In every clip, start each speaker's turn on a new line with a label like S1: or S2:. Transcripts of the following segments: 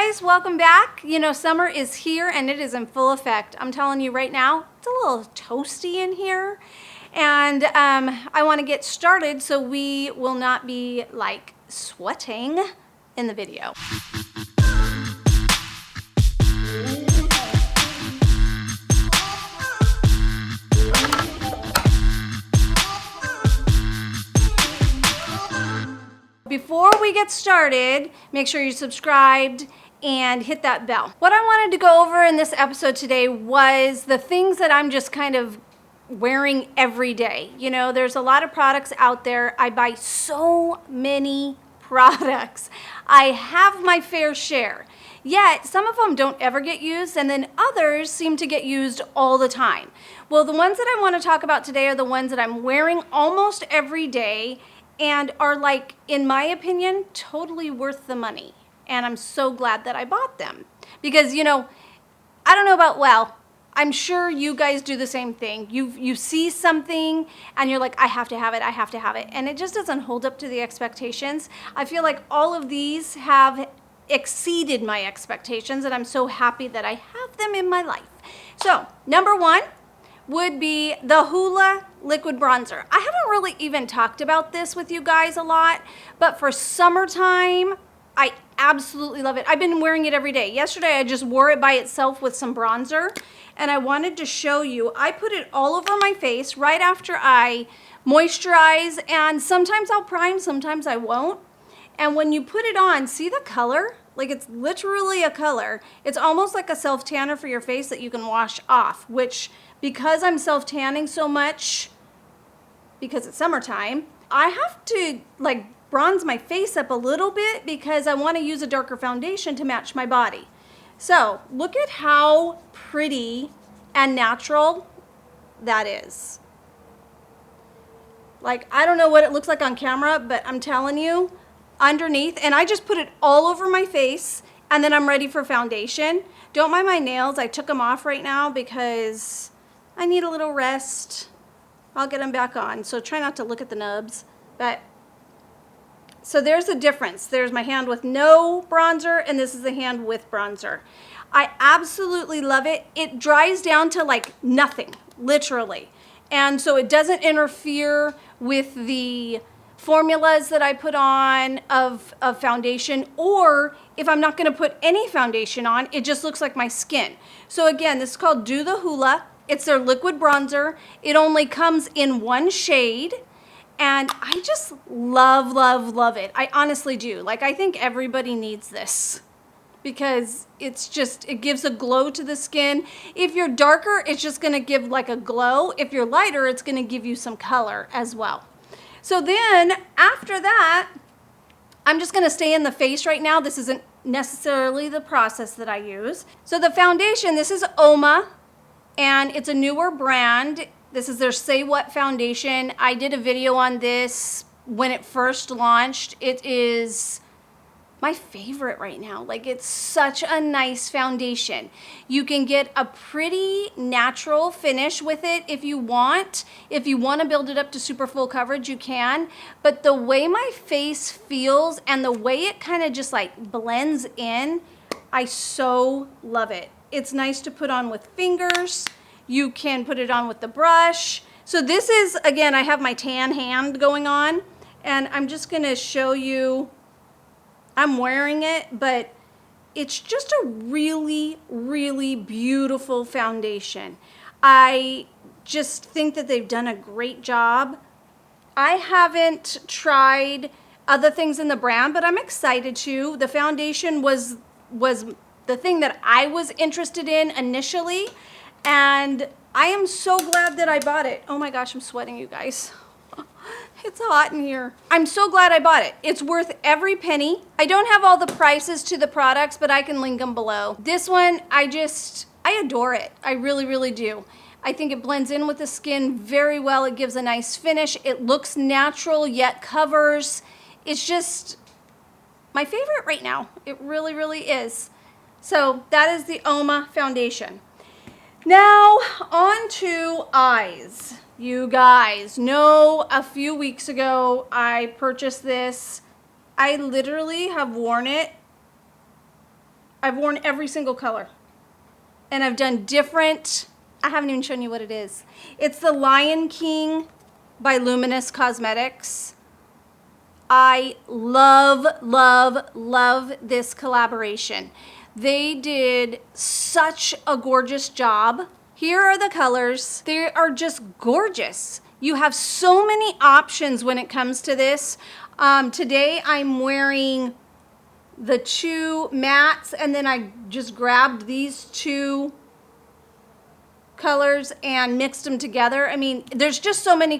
S1: guys, welcome back. You know, summer is here and it is in full effect. I'm telling you right now, it's a little toasty in here. And I want to get started so we will not be like sweating in the video. Before we get started, make sure you're subscribed and hit that bell. What I wanted to go over in this episode today was the things that I'm just kind of wearing every day. You know, there's a lot of products out there. I buy so many products. I have my fair share. Yet, some of them don't ever get used, and then others seem to get used all the time. Well, the ones that I want to talk about today are the ones that I'm wearing almost every day and are, like, in my opinion, totally worth the money. And I'm so glad that I bought them. Because, you know, I don't know about, well, I'm sure you guys do the same thing. You see something and you're like, I have to have it, I have to have it. And it just doesn't hold up to the expectations. I feel like all of these have exceeded my expectations, and I'm so happy that I have them in my life. So, number one would be the Hoola liquid bronzer. I haven't really even talked about this with you guys a lot, but for summertime, I absolutely love it. I've been wearing it every day. Yesterday, I just wore it by itself with some bronzer, and I wanted to show you. I put it all over my face right after I moisturize, and sometimes I'll prime, sometimes I won't. And when you put it on, see the color? Like, it's literally a color. It's almost like a self-tanner for your face that you can wash off, which, because I'm self-tanning so much, because it's summertime, I have to, like, bronze my face up a little bit because I want to use a darker foundation to match my body. So, look at how pretty and natural that is. Like, I don't know what it looks like on camera, but I'm telling you, underneath, and I just put it all over my face, and then I'm ready for foundation. Don't mind my nails. I took them off right now because I need a little rest. I'll get them back on, so try not to look at the nubs. But so there's a difference. There's my hand with no bronzer, and this is the hand with bronzer. I absolutely love it. It dries down to like nothing, literally. And so it doesn't interfere with the formulas that I put on of foundation, or if I'm not gonna put any foundation on, it just looks like my skin. So again, this is called Do the Hoola. It's their liquid bronzer. It only comes in one shade, and I just love, love, love it. I honestly do. Like, I think everybody needs this because it's just, it gives a glow to the skin. If you're darker, it's just gonna give like a glow. If you're lighter, it's gonna give you some color as well. So then after that, I'm just gonna stay in the face right now. This isn't necessarily the process that I use. So the foundation, this is Uoma, and it's a newer brand. This is their Say What foundation. I did a video on this when it first launched. It is my favorite right now. Like, it's such a nice foundation. You can get a pretty natural finish with it if you want. If you want to build it up to super full coverage, you can. But the way my face feels and the way it kind of just like blends in, I so love it. It's nice to put on with fingers. You can put it on with the brush. So this is, again, I have my tan hand going on, and I'm just gonna show you. I'm wearing it, but it's just a really, really beautiful foundation. I just think that they've done a great job. I haven't tried other things in the brand, but I'm excited to. The foundation was the thing that I was interested in initially, and I am so glad that I bought it. Oh my gosh, I'm sweating, you guys. It's hot in here. I'm so glad I bought it. It's worth every penny. I don't have all the prices to the products, but I can link them below. This one, I adore it. I really, really do. I think it blends in with the skin very well. It gives a nice finish. It looks natural, yet covers. It's just my favorite right now. It really, really is. So that is the Uoma foundation. Now, on to eyes. You guys know a few weeks ago I purchased this. I literally have worn it I've worn every single color. And I've done different, I haven't even shown you what it is. It's the Lion King by Luminess Cosmetics. I love, love, love this collaboration. They did such a gorgeous job. Here are the colors. They are just gorgeous. You have so many options when it comes to this. Today I'm wearing the 2 mattes, and then I just grabbed these 2 colors and mixed them together. I mean, there's just so many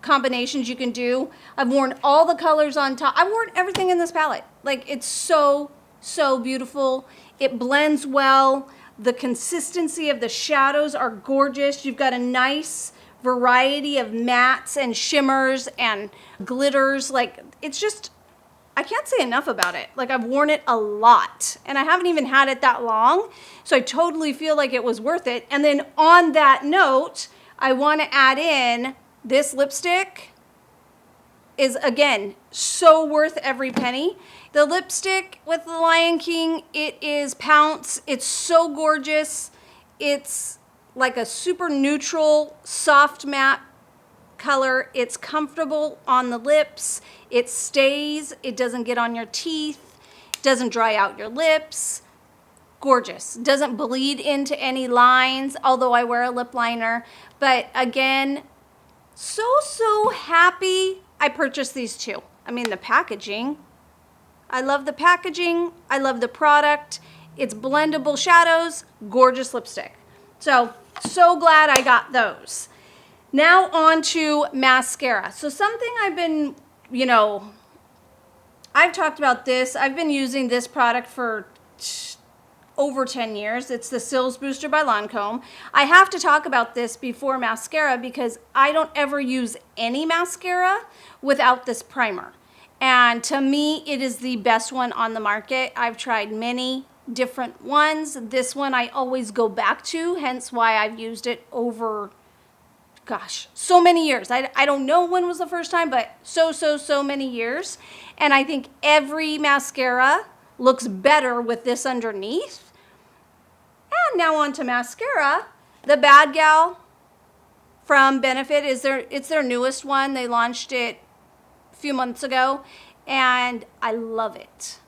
S1: combinations you can do. I've worn all the colors on top. I've worn everything in this palette. Like, it's so, so beautiful. It blends well. The consistency of the shadows are gorgeous. You've got a nice variety of mattes and shimmers and glitters. Like, it's just, I can't say enough about it. Like, I've worn it a lot, and I haven't even had it that long, so I totally feel like it was worth it. And then on that note, I want to add in this lipstick is, again, so worth every penny. The lipstick with the Lion King, it is Pounce. It's so gorgeous. It's like a super neutral, soft matte color. It's comfortable on the lips. It stays. It doesn't get on your teeth. It doesn't dry out your lips. Gorgeous. Doesn't bleed into any lines, although I wear a lip liner. But again, so happy I purchased these 2. I mean, the packaging. I love the packaging. I love the product. It's blendable shadows. Gorgeous lipstick. So glad I got those. Now on to mascara. So something I've been, I've talked about this. I've been using this product for over 10 years. It's the Cils Booster by Lancome. I have to talk about this before mascara because I don't ever use any mascara without this primer. And to me, it is the best one on the market. I've tried many different ones. This one I always go back to, hence why I've used it over, gosh, so many years. I don't know when was the first time, but so many years. And I think every mascara looks better with this underneath. And now on to mascara. The Bad Gal from Benefit it's their newest one. They launched it a few months ago, and I love it.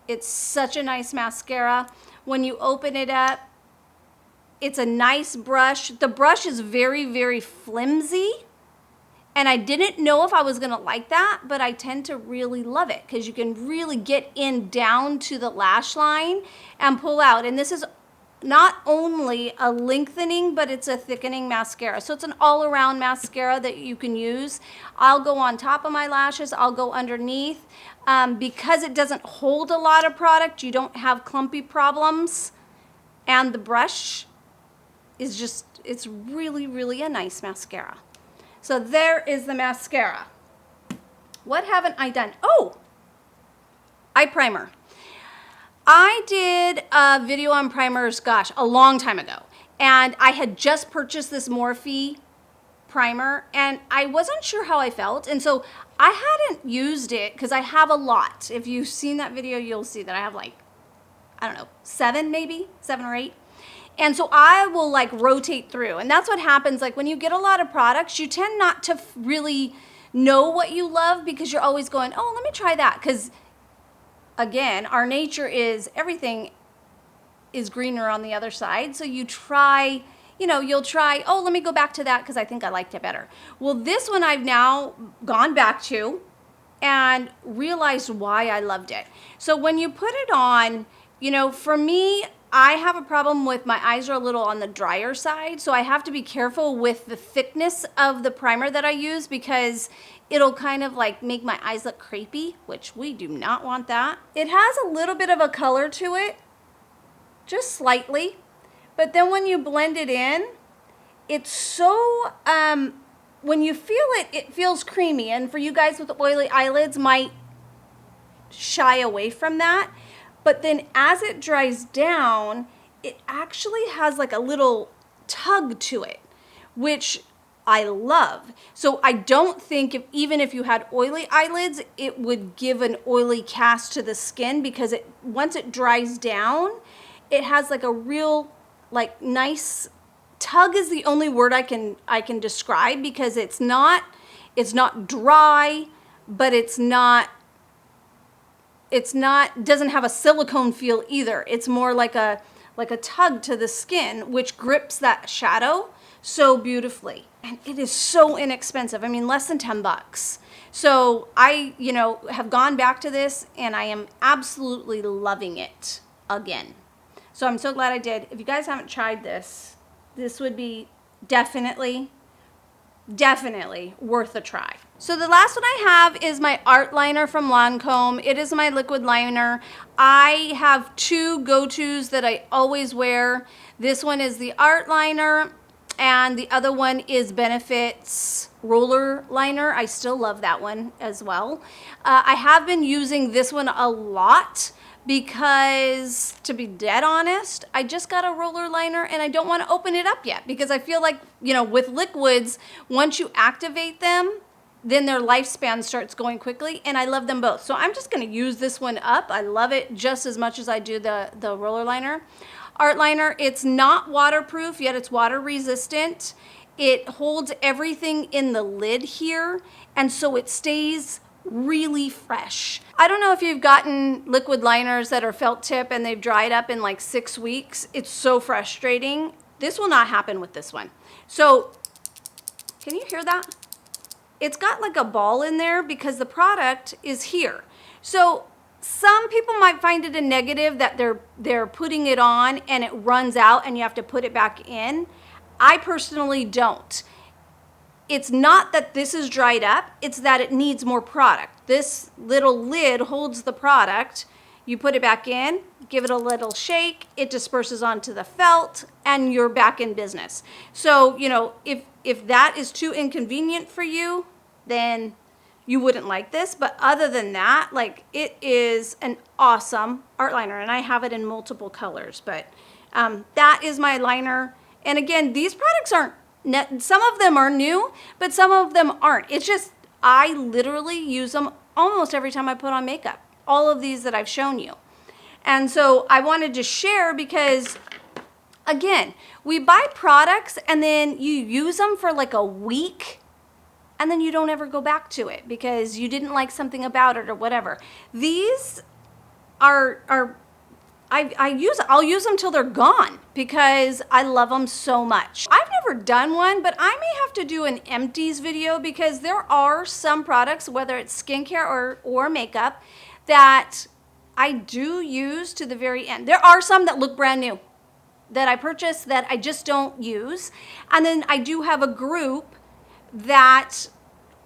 S1: It's such a nice mascara. When you open it up, it's a nice brush. The brush is very flimsy, and I didn't know if I was gonna like that, but I tend to really love it because you can really get in down to the lash line and pull out. And this is not only a lengthening, but it's a thickening mascara. So it's an all-around mascara that you can use. I'll go on top of my lashes. I'll go underneath. Because it doesn't hold a lot of product, you don't have clumpy problems. And the brush is just, it's really a nice mascara. So there is the mascara. What haven't I done? Oh, eye primer. I did a video on primers, gosh, a long time ago. And I had just purchased this Morphe primer, and I wasn't sure how I felt. And so I hadn't used it because I have a lot. If you've seen that video, you'll see that I have like, I don't know, 7 or 8. And so I will like rotate through. And that's what happens. Like when you get a lot of products, you tend not to really know what you love because you're always going, oh, let me try that. Because again, our nature is everything is greener on the other side. So you try, you'll try, oh, let me go back to that because I think I liked it better. Well, this one I've now gone back to and realized why I loved it. So when you put it on, for me, I have a problem with my eyes are a little on the drier side. So I have to be careful with the thickness of the primer that I use because it'll kind of like make my eyes look crepey, which we do not want that. It has a little bit of a color to it, just slightly. But then when you blend it in, it's so, when you feel it, it feels creamy. And for you guys with oily eyelids might shy away from that. But then as it dries down, it actually has like a little tug to it, which I love. So I don't think even if you had oily eyelids, it would give an oily cast to the skin, because once it dries down, it has like a real like nice tug is the only word I can describe, because it's not dry, but it's not doesn't have a silicone feel either. It's more like a tug to the skin, which grips that shadow so beautifully. And it is so inexpensive. I mean, less than 10 bucks. So I, have gone back to this and I am absolutely loving it again. So I'm so glad I did. If you guys haven't tried this, this would be definitely worth a try. So the last one I have is my art liner from Lancome. It is my liquid liner. I have two go-tos that I always wear. This one is the art liner, and the other one is Benefit's roller liner. I still love that one as well. I have been using this one a lot because, to be dead honest, I just got a roller liner and I don't want to open it up yet, because I feel like, with liquids, once you activate them, then their lifespan starts going quickly, and I love them both. So I'm just going to use this one up. I love it just as much as I do the roller liner. Art liner, it's not waterproof, yet it's water resistant. It holds everything in the lid here, and so it stays really fresh. I don't know if you've gotten liquid liners that are felt tip and they've dried up in like 6 weeks. It's so frustrating. This will not happen with this one. So, can you hear that? It's got like a ball in there because the product is here. So some people might find it a negative that they're putting it on and it runs out and you have to put it back in. I personally don't. It's not that this is dried up, it's that it needs more product. This little lid holds the product. You put it back in, give it a little shake, it disperses onto the felt, and you're back in business. So, if that is too inconvenient for you, then you wouldn't like this. But other than that, like, it is an awesome art liner, and I have it in multiple colors. But that is my liner. And again, these products aren't, some of them are new, but some of them aren't. It's just, I literally use them almost every time I put on makeup. All of these that I've shown you. And so I wanted to share because, again, we buy products and then you use them for like a week and then you don't ever go back to it because you didn't like something about it or whatever. These I'll use them till they're gone because I love them so much. I've never done one, but I may have to do an empties video because there are some products, whether it's skincare or makeup, that I do use to the very end. There are some that look brand new that I purchased that I just don't use. And then I do have a group that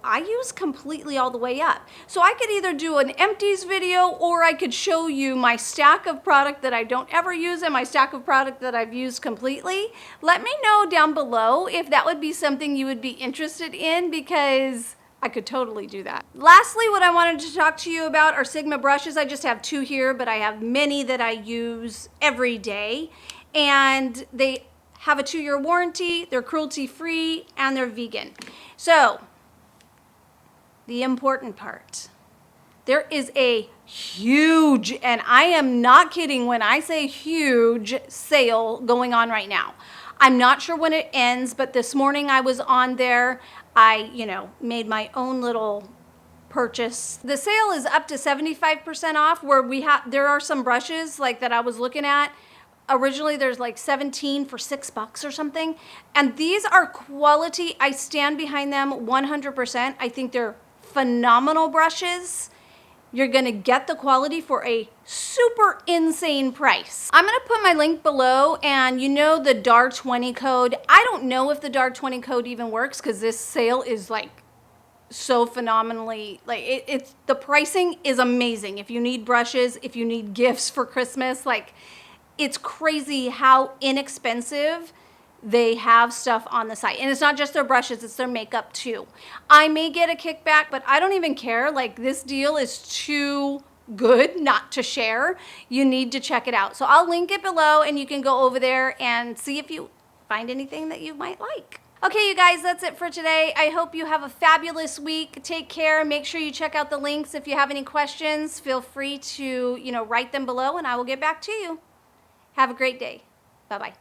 S1: I use completely all the way up. So I could either do an empties video or I could show you my stack of product that I don't ever use and my stack of product that I've used completely. Let me know down below if that would be something you would be interested in, because I could totally do that. Lastly, what I wanted to talk to you about are Sigma brushes. I just have 2 here, but I have many that I use every day. And they have a 2-year warranty, they're cruelty-free, and they're vegan. So, the important part. There is a huge, and I am not kidding when I say huge, sale going on right now. I'm not sure when it ends, but this morning I was on there. I, made my own little purchase. The sale is up to 75% off, where there are some brushes like that I was looking at. Originally there's like 17 for $6 or something. And these are quality. I stand behind them 100%. I think they're phenomenal brushes. You're gonna get the quality for a super insane price. I'm gonna put my link below, and the DAR20 code. I don't know if the DAR20 code even works because this sale is like so phenomenally, like the pricing is amazing. If you need brushes, if you need gifts for Christmas, like it's crazy how inexpensive they have stuff on the site. And it's not just their brushes, it's their makeup too. I may get a kickback, but I don't even care. Like, this deal is too good not to share. You need to check it out. So I'll link it below and you can go over there and see if you find anything that you might like. Okay, you guys, that's it for today. I hope you have a fabulous week. Take care. Make sure you check out the links. If you have any questions, feel free to, write them below and I will get back to you. Have a great day. Bye-bye.